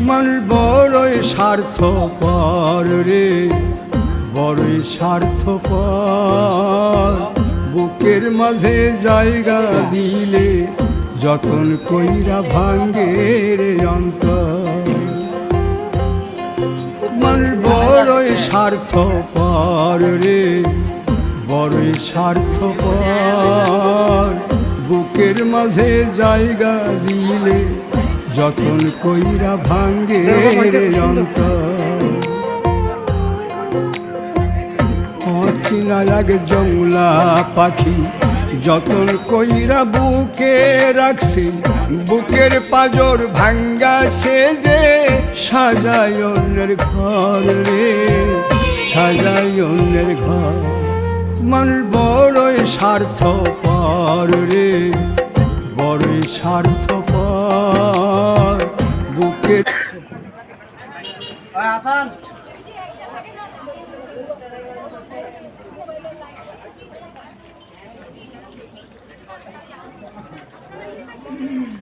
মানুষ বড়ই স্বার্থপর রে, বড়ই স্বার্থপর। বুকের মাঝে জায়গা দিলে যতন কইরা ভাঙ্গে রে অন্তর। মানুষ বড়ই স্বার্থপর রে, বড়ই স্বার্থপর। বুকের মাঝে জায়গা দিলে যতন কইরা ভাঙ্গে রে অন্তর। অচিনা লাগে জংলা পাখি যতন কইরা বুকে রাখছি, বুকের পাজর ভাঙ্গা সে যে সাজায় অন্যের ঘর রে, সাজায় অন্যের ঘর। মানুষ বড়ই স্বার্থপর রে, বড়ই স্বার্থপর। বুকের